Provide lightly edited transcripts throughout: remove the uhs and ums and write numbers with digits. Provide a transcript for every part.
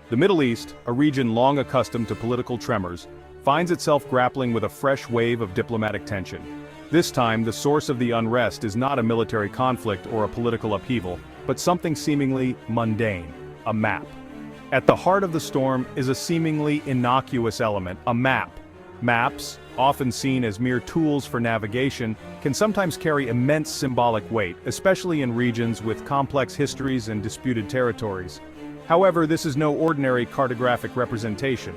The Middle East, a region long accustomed to political tremors, finds itself grappling with a fresh wave of diplomatic tension. This time, the source of the unrest is not a military conflict or a political upheaval, but something seemingly mundane: a map. At the heart of the storm is a seemingly innocuous element: a map. Maps, often seen as mere tools for navigation, can sometimes carry immense symbolic weight, especially in regions with complex histories and disputed territories. However, this is no ordinary cartographic representation.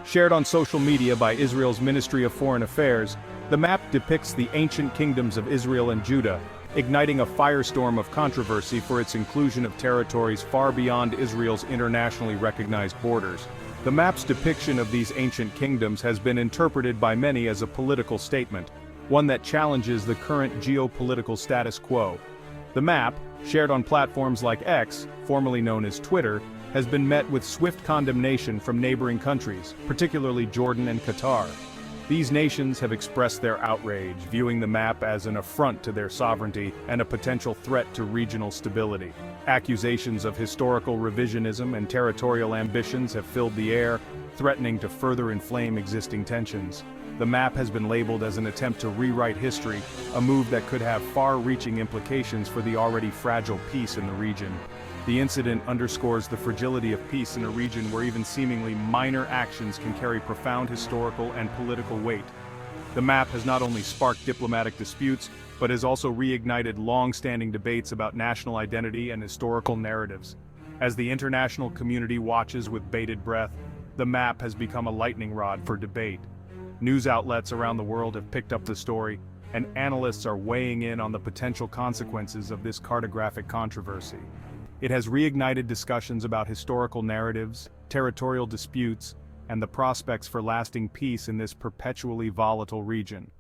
Shared on social media by Israel's Ministry of Foreign Affairs, the map depicts the ancient kingdoms of Israel and Judah, igniting a firestorm of controversy for its inclusion of territories far beyond Israel's internationally recognized borders. The map's depiction of these ancient kingdoms has been interpreted by many as a political statement, one that challenges the current geopolitical status quo. The map, shared on platforms like X, formerly known as Twitter, has been met with swift condemnation from neighboring countries, particularly Jordan and Qatar. These nations have expressed their outrage, viewing the map as an affront to their sovereignty and a potential threat to regional stability. Accusations of historical revisionism and territorial ambitions have filled the air, threatening to further inflame existing tensions. The map has been labeled as an attempt to rewrite history, a move that could have far-reaching implications for the already fragile peace in the region. The incident underscores the fragility of peace in a region where even seemingly minor actions can carry profound historical and political weight. The map has not only sparked diplomatic disputes, but has also reignited long-standing debates about national identity and historical narratives. As the international community watches with bated breath, the map has become a lightning rod for debate. News outlets around the world have picked up the story, and analysts are weighing in on the potential consequences of this cartographic controversy. It has reignited discussions about historical narratives, territorial disputes, and the prospects for lasting peace in this perpetually volatile region.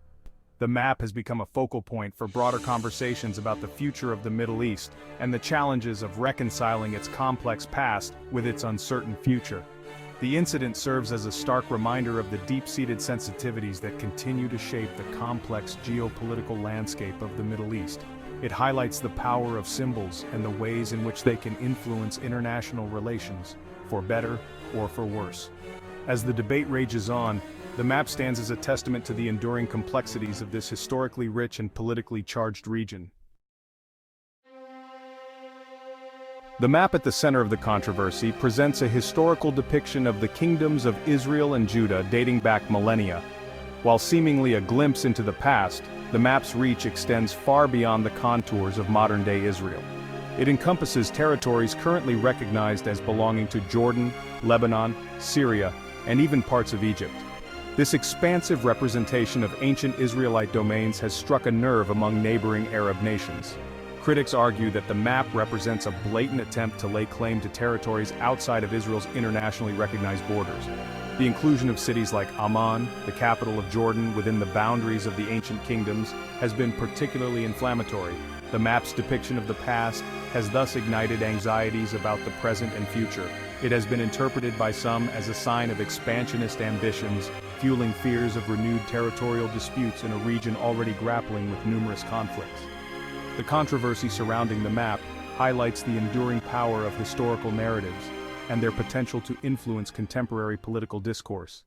The map has become a focal point for broader conversations about the future of the Middle East and the challenges of reconciling its complex past with its uncertain future. The incident serves as a stark reminder of the deep-seated sensitivities that continue to shape the complex geopolitical landscape of the Middle East. It highlights the power of symbols and the ways in which they can influence international relations, for better or for worse. As the debate rages on, the map stands as a testament to the enduring complexities of this historically rich and politically charged region. The map at the center of the controversy presents a historical depiction of the kingdoms of Israel and Judah dating back millennia. While seemingly a glimpse into the past, the map's reach extends far beyond the contours of modern-day Israel. It encompasses territories currently recognized as belonging to Jordan, Lebanon, Syria, and even parts of Egypt. This expansive representation of ancient Israelite domains has struck a nerve among neighboring Arab nations. Critics argue that the map represents a blatant attempt to lay claim to territories outside of Israel's internationally recognized borders. The inclusion of cities like Amman, the capital of Jordan, within the boundaries of the ancient kingdoms has been particularly inflammatory. The map's depiction of the past has thus ignited anxieties about the present and future. It has been interpreted by some as a sign of expansionist ambitions, fueling fears of renewed territorial disputes in a region already grappling with numerous conflicts. The controversy surrounding the map highlights the enduring power of historical narratives and their potential to influence contemporary political discourse.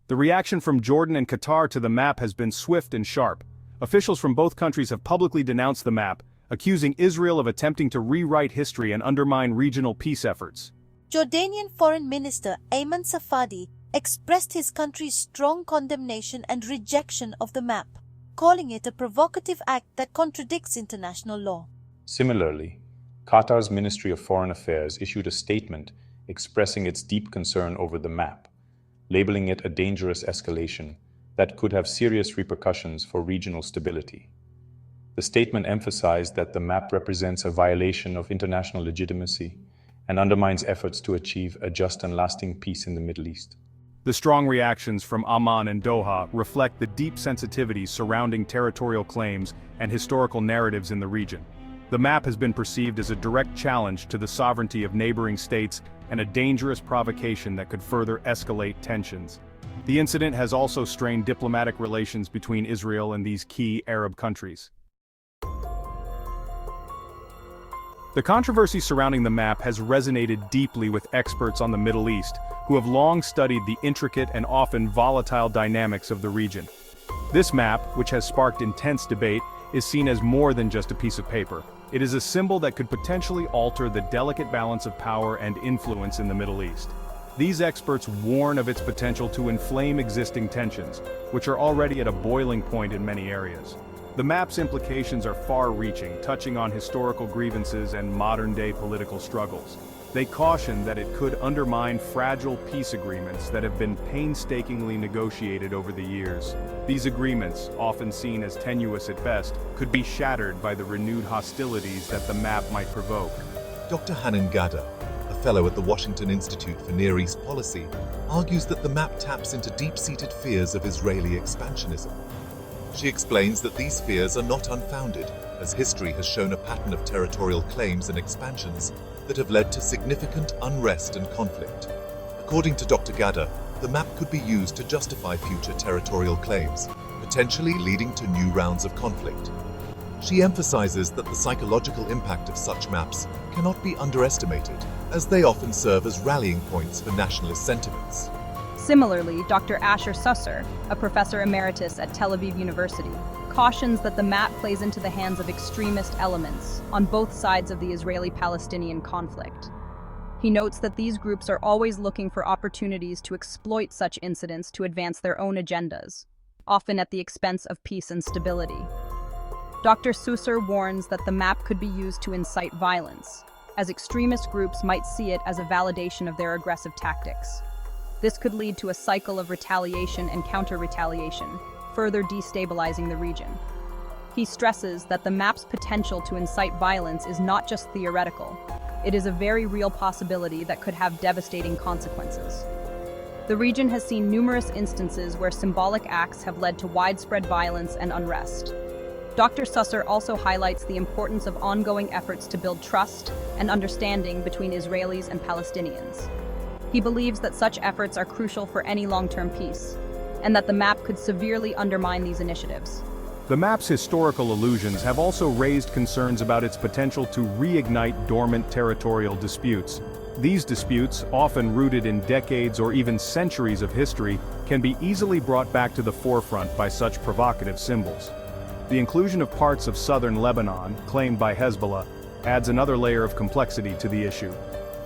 The reaction from Jordan and Qatar to the map has been swift and sharp. Officials from both countries have publicly denounced the map, accusing Israel of attempting to rewrite history and undermine regional peace efforts. Jordanian Foreign Minister Ayman Safadi expressed his country's strong condemnation and rejection of the map, calling it a provocative act that contradicts international law. Similarly, Qatar's Ministry of Foreign Affairs issued a statement expressing its deep concern over the map, labeling it a dangerous escalation that could have serious repercussions for regional stability. The statement emphasized that the map represents a violation of international legitimacy and undermines efforts to achieve a just and lasting peace in the Middle East. The strong reactions from Amman and Doha reflect the deep sensitivities surrounding territorial claims and historical narratives in the region. The map has been perceived as a direct challenge to the sovereignty of neighboring states and a dangerous provocation that could further escalate tensions. The incident has also strained diplomatic relations between Israel and these key Arab countries. The controversy surrounding the map has resonated deeply with experts on the Middle East, who have long studied the intricate and often volatile dynamics of the region. This map, which has sparked intense debate, is seen as more than just a piece of paper. It is a symbol that could potentially alter the delicate balance of power and influence in the Middle East. These experts warn of its potential to inflame existing tensions, which are already at a boiling point in many areas. The map's implications are far-reaching, touching on historical grievances and modern-day political struggles. They caution that it could undermine fragile peace agreements that have been painstakingly negotiated over the years. These agreements, often seen as tenuous at best, could be shattered by the renewed hostilities that the map might provoke. Dr. Hanan Gada, a fellow at the Washington Institute for Near East Policy, argues that the map taps into deep-seated fears of Israeli expansionism. She explains that these fears are not unfounded, as history has shown a pattern of territorial claims and expansions that have led to significant unrest and conflict. According to Dr. Gada, the map could be used to justify future territorial claims, potentially leading to new rounds of conflict. She emphasizes that the psychological impact of such maps cannot be underestimated, as they often serve as rallying points for nationalist sentiments. Similarly, Dr. Asher Susser, a professor emeritus at Tel Aviv University, cautions that the map plays into the hands of extremist elements on both sides of the Israeli-Palestinian conflict. He notes that these groups are always looking for opportunities to exploit such incidents to advance their own agendas, often at the expense of peace and stability. Dr. Susser warns that the map could be used to incite violence, as extremist groups might see it as a validation of their aggressive tactics. This could lead to a cycle of retaliation and counter-retaliation, further destabilizing the region. He stresses that the map's potential to incite violence is not just theoretical. It is a very real possibility that could have devastating consequences. The region has seen numerous instances where symbolic acts have led to widespread violence and unrest. Dr. Susser also highlights the importance of ongoing efforts to build trust and understanding between Israelis and Palestinians. He believes that such efforts are crucial for any long-term peace, and that the map could severely undermine these initiatives. The map's historical allusions have also raised concerns about its potential to reignite dormant territorial disputes. These disputes, often rooted in decades or even centuries of history, can be easily brought back to the forefront by such provocative symbols. The inclusion of parts of southern Lebanon, claimed by Hezbollah, adds another layer of complexity to the issue.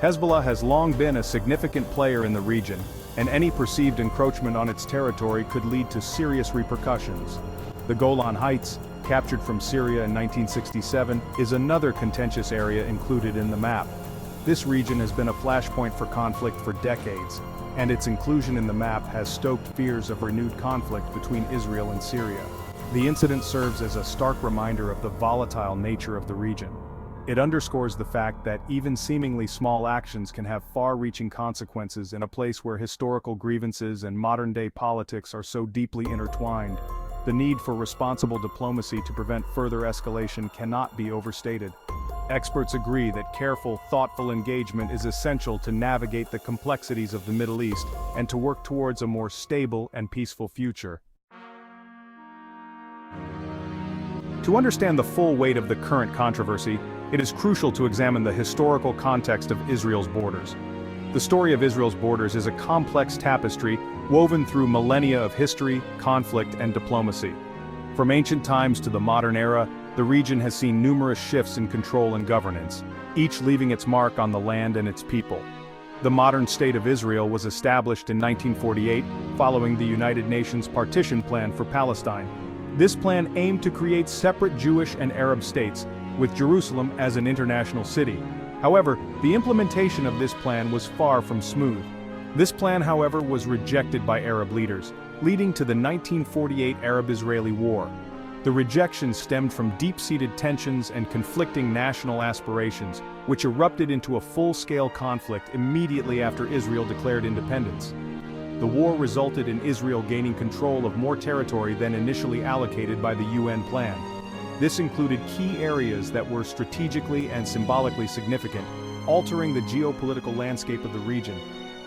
Hezbollah has long been a significant player in the region, and any perceived encroachment on its territory could lead to serious repercussions. The Golan Heights, captured from Syria in 1967, is another contentious area included in the map. This region has been a flashpoint for conflict for decades, and its inclusion in the map has stoked fears of renewed conflict between Israel and Syria. The incident serves as a stark reminder of the volatile nature of the region. It underscores the fact that even seemingly small actions can have far-reaching consequences in a place where historical grievances and modern-day politics are so deeply intertwined. The need for responsible diplomacy to prevent further escalation cannot be overstated. Experts agree that careful, thoughtful engagement is essential to navigate the complexities of the Middle East and to work towards a more stable and peaceful future. To understand the full weight of the current controversy, it is crucial to examine the historical context of Israel's borders. The story of Israel's borders is a complex tapestry woven through millennia of history, conflict, and diplomacy. From ancient times to the modern era, the region has seen numerous shifts in control and governance, each leaving its mark on the land and its people. The modern state of Israel was established in 1948 following the United Nations partition plan for Palestine. This plan aimed to create separate Jewish and Arab states, with Jerusalem as an international city. However, the implementation of this plan was far from smooth. This plan, however, was rejected by Arab leaders, leading to the 1948 Arab-Israeli War. The rejection stemmed from deep-seated tensions and conflicting national aspirations, which erupted into a full-scale conflict immediately after Israel declared independence. The war resulted in Israel gaining control of more territory than initially allocated by the UN plan. This included key areas that were strategically and symbolically significant, altering the geopolitical landscape of the region.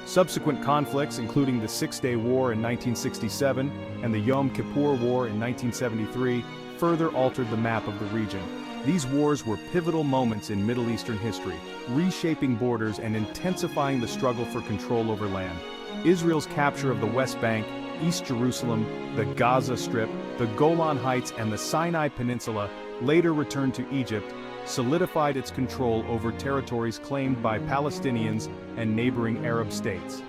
Subsequent conflicts, including the Six-Day War in 1967 and the Yom Kippur War in 1973, further altered the map of the region. These wars were pivotal moments in Middle Eastern history, reshaping borders and intensifying the struggle for control over land. Israel's capture of the West Bank, East Jerusalem, the Gaza Strip, the Golan Heights and the Sinai Peninsula, later returned to Egypt, solidified its control over territories claimed by Palestinians and neighboring Arab states.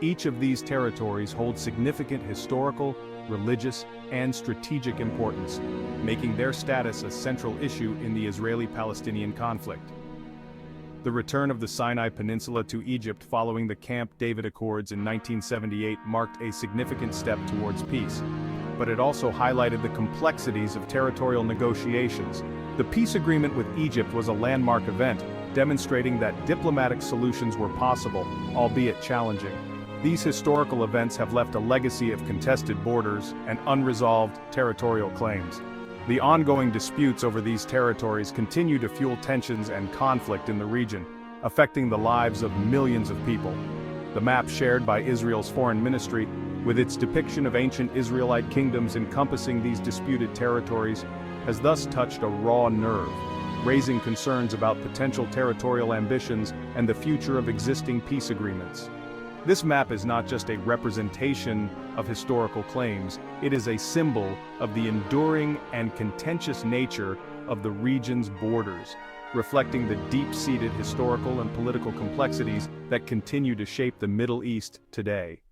Each of these territories holds significant historical, religious, and strategic importance, making their status a central issue in the Israeli-Palestinian conflict. The return of the Sinai Peninsula to Egypt following the Camp David Accords in 1978 marked a significant step towards peace, but it also highlighted the complexities of territorial negotiations. The peace agreement with Egypt was a landmark event, demonstrating that diplomatic solutions were possible, albeit challenging. These historical events have left a legacy of contested borders and unresolved territorial claims. The ongoing disputes over these territories continue to fuel tensions and conflict in the region, affecting the lives of millions of people. The map shared by Israel's foreign ministry, with its depiction of ancient Israelite kingdoms encompassing these disputed territories, has thus touched a raw nerve, raising concerns about potential territorial ambitions and the future of existing peace agreements. This map is not just a representation of historical claims, it is a symbol of the enduring and contentious nature of the region's borders, reflecting the deep-seated historical and political complexities that continue to shape the Middle East today.